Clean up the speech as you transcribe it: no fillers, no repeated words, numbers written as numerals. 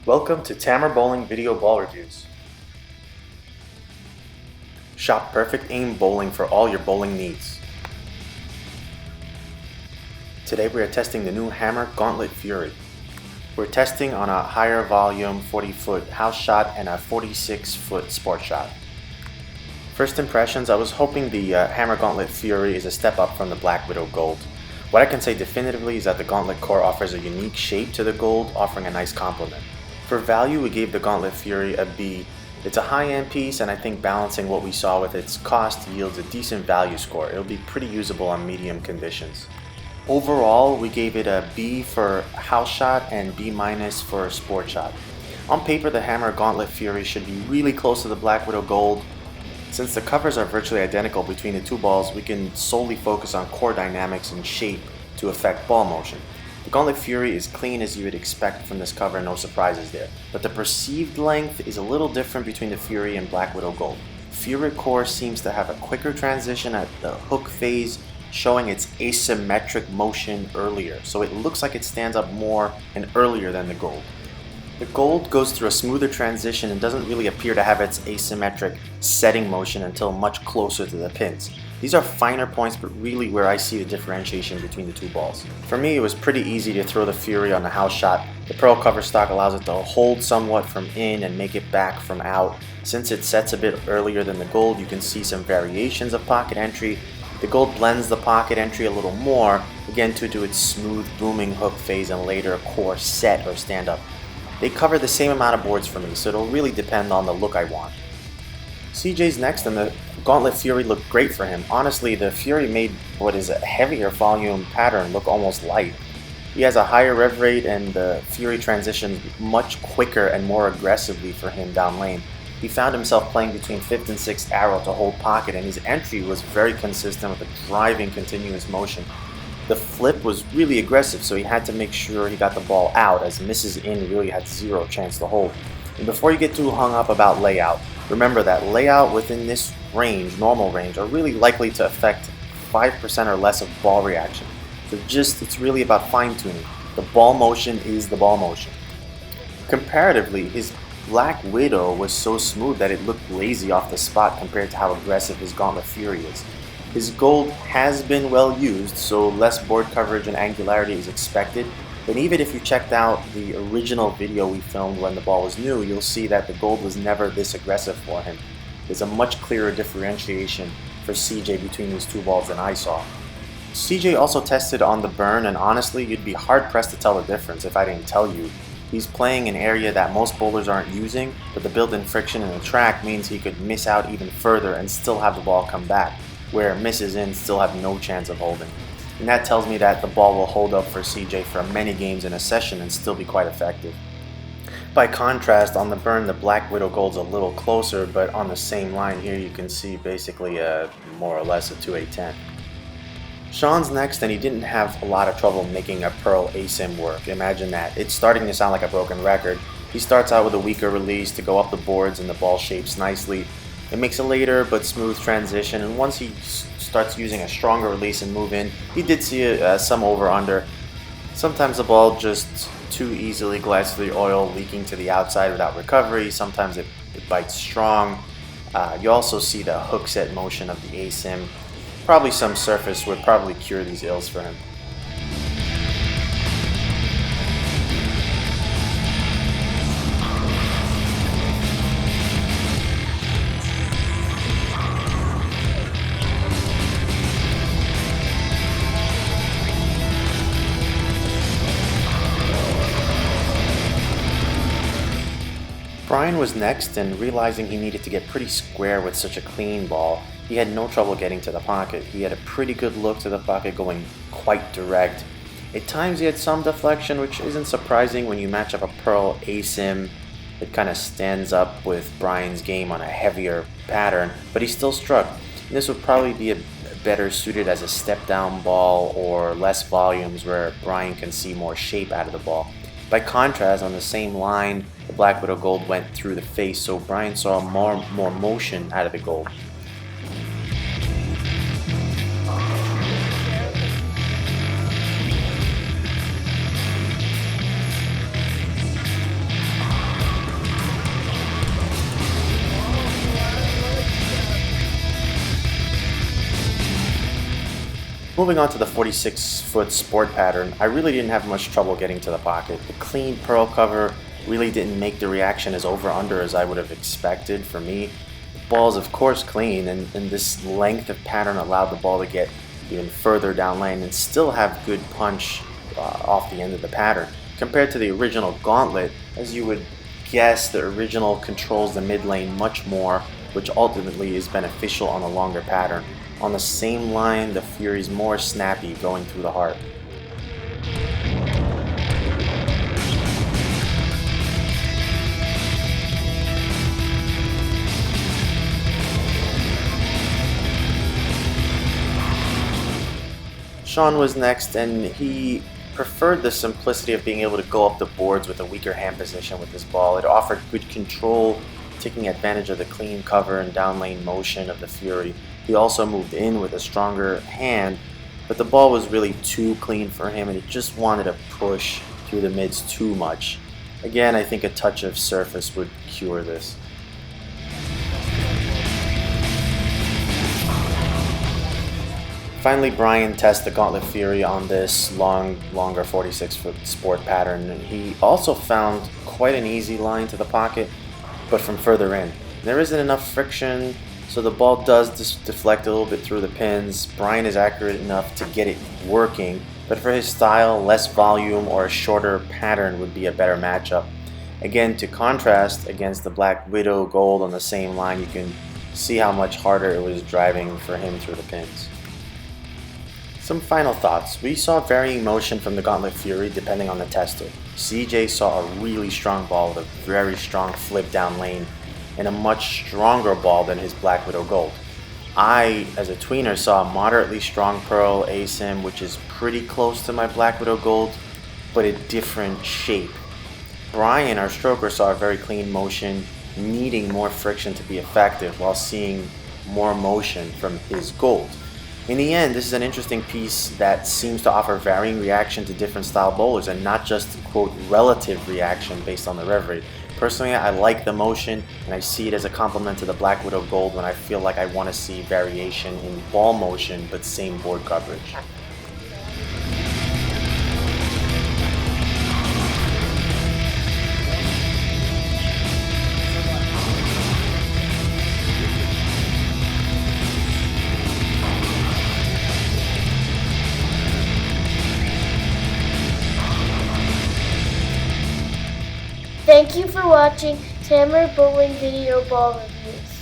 Welcome to Tamer Bowling Video Ball Reviews. Shop perfect aim bowling for all your bowling needs. Today we are testing the new Hammer Gauntlet Fury. We're testing on a higher volume 40-foot house shot and a 46-foot sport shot. First impressions, I was hoping the Hammer Gauntlet Fury is a step up from the Black Widow Gold. What I can say definitively is that the Gauntlet core offers a unique shape to the Gold, offering a nice complement. For value, we gave the Gauntlet Fury a B. It's a high-end piece, and I think balancing what we saw with its cost yields a decent value score. It'll be pretty usable on medium conditions. Overall, we gave it a B for house shot and B- for sport shot. On paper, the Hammer Gauntlet Fury should be really close to the Black Widow Gold. Since the covers are virtually identical between the two balls, we can solely focus on core dynamics and shape to affect ball motion. The Gauntlet Fury is clean as you would expect from this cover, no surprises there. But the perceived length is a little different between the Fury and Black Widow Gold. Fury core seems to have a quicker transition at the hook phase, showing its asymmetric motion earlier, so it looks like it stands up more and earlier than the Gold. The Gold goes through a smoother transition and doesn't really appear to have its asymmetric setting motion until much closer to the pins. These are finer points, but really where I see the differentiation between the two balls. For me, it was pretty easy to throw the Fury on the house shot. The pearl cover stock allows it to hold somewhat from in and make it back from out. Since it sets a bit earlier than the Gold, you can see some variations of pocket entry. The Gold blends the pocket entry a little more, again due to its smooth booming hook phase and later core set or stand up. They cover the same amount of boards for me, so it'll really depend on the look I want. CJ's next, and the Gauntlet Fury looked great for him. Honestly, the Fury made what is a heavier volume pattern look almost light. He has a higher rev rate, and the Fury transitions much quicker and more aggressively for him down lane. He found himself playing between 5th and 6th arrow to hold pocket, and his entry was very consistent with a driving continuous motion. The flip was really aggressive, so he had to make sure he got the ball out, as misses in really had zero chance to hold. And before you get too hung up about layout, remember that layout within this range, normal range, are really likely to affect 5% or less of ball reaction. So it's really about fine-tuning. The ball motion is the ball motion. Comparatively, his Black Widow was so smooth that it looked lazy off the spot compared to how aggressive his Gauntlet Fury is. His Gold has been well used, so less board coverage and angularity is expected. But even if you checked out the original video we filmed when the ball was new, you'll see that the Gold was never this aggressive for him. There's a much clearer differentiation for CJ between these two balls than I saw. CJ also tested on the burn, and honestly, you'd be hard-pressed to tell the difference if I didn't tell you. He's playing an area that most bowlers aren't using, but the built-in friction in the track means he could miss out even further and still have the ball come back, where misses in still have no chance of holding. And that tells me that the ball will hold up for CJ for many games in a session and still be quite effective. By contrast, on the burn, the Black Widow Gold's a little closer, but on the same line here you can see basically more or less a 2-8-10. Shawn's next, and he didn't have a lot of trouble making a pearl asym work. Imagine that. It's starting to sound like a broken record. He starts out with a weaker release to go up the boards and the ball shapes nicely. It makes a later but smooth transition, and once he starts using a stronger release and move in, he did see some over-under. Sometimes the ball just too easily glides through the oil, leaking to the outside without recovery. Sometimes it bites strong. You also see the hook set motion of the asym. Probably some surface would probably cure these ills for him. Bryan was next, and realizing he needed to get pretty square with such a clean ball, he had no trouble getting to the pocket. He had a pretty good look to the pocket, going quite direct. At times he had some deflection, which isn't surprising when you match up a pearl asym. It kind of stands up with Bryan's game on a heavier pattern, but he still struck. And this would probably be better suited as a step down ball or less volumes where Bryan can see more shape out of the ball. By contrast, on the same line, the Black Widow Gold went through the face, so Bryan saw more motion out of the Gold. Moving on to the 46-foot sport pattern, I really didn't have much trouble getting to the pocket. The clean pearl cover really didn't make the reaction as over-under as I would have expected for me. The ball is of course clean, and this length of pattern allowed the ball to get even further down lane and still have good punch off the end of the pattern. Compared to the original Gauntlet, as you would guess, the original controls the mid lane much more, which ultimately is beneficial on a longer pattern. On the same line, the Fury's more snappy going through the heart. Shawn was next, and he preferred the simplicity of being able to go up the boards with a weaker hand position with this ball. It offered good control, taking advantage of the clean cover and down lane motion of the Fury. He also moved in with a stronger hand, but the ball was really too clean for him, and he just wanted to push through the mids too much. Again, I think a touch of surface would cure this. Finally, Bryan tests the Gauntlet Fury on this longer 46-foot sport pattern. He also found quite an easy line to the pocket, but from further in. There isn't enough friction, so the ball does deflect a little bit through the pins. Bryan is accurate enough to get it working, but for his style, less volume or a shorter pattern would be a better matchup. Again, to contrast against the Black Widow Gold on the same line, you can see how much harder it was driving for him through the pins. Some final thoughts. We saw varying motion from the Gauntlet Fury depending on the tester. CJ saw a really strong ball with a very strong flip down lane and a much stronger ball than his Black Widow Gold. I, as a tweener, saw a moderately strong pearl ASIM, which is pretty close to my Black Widow Gold, but a different shape. Bryan, our stroker, saw a very clean motion, needing more friction to be effective while seeing more motion from his Gold. In the end, this is an interesting piece that seems to offer varying reaction to different style bowlers and not just, quote, relative reaction based on the rev rate. Personally, I like the motion, and I see it as a complement to the Black Widow Gold when I feel like I want to see variation in ball motion but same board coverage. Thank you for watching Tamer Bowling Video Ball Reviews.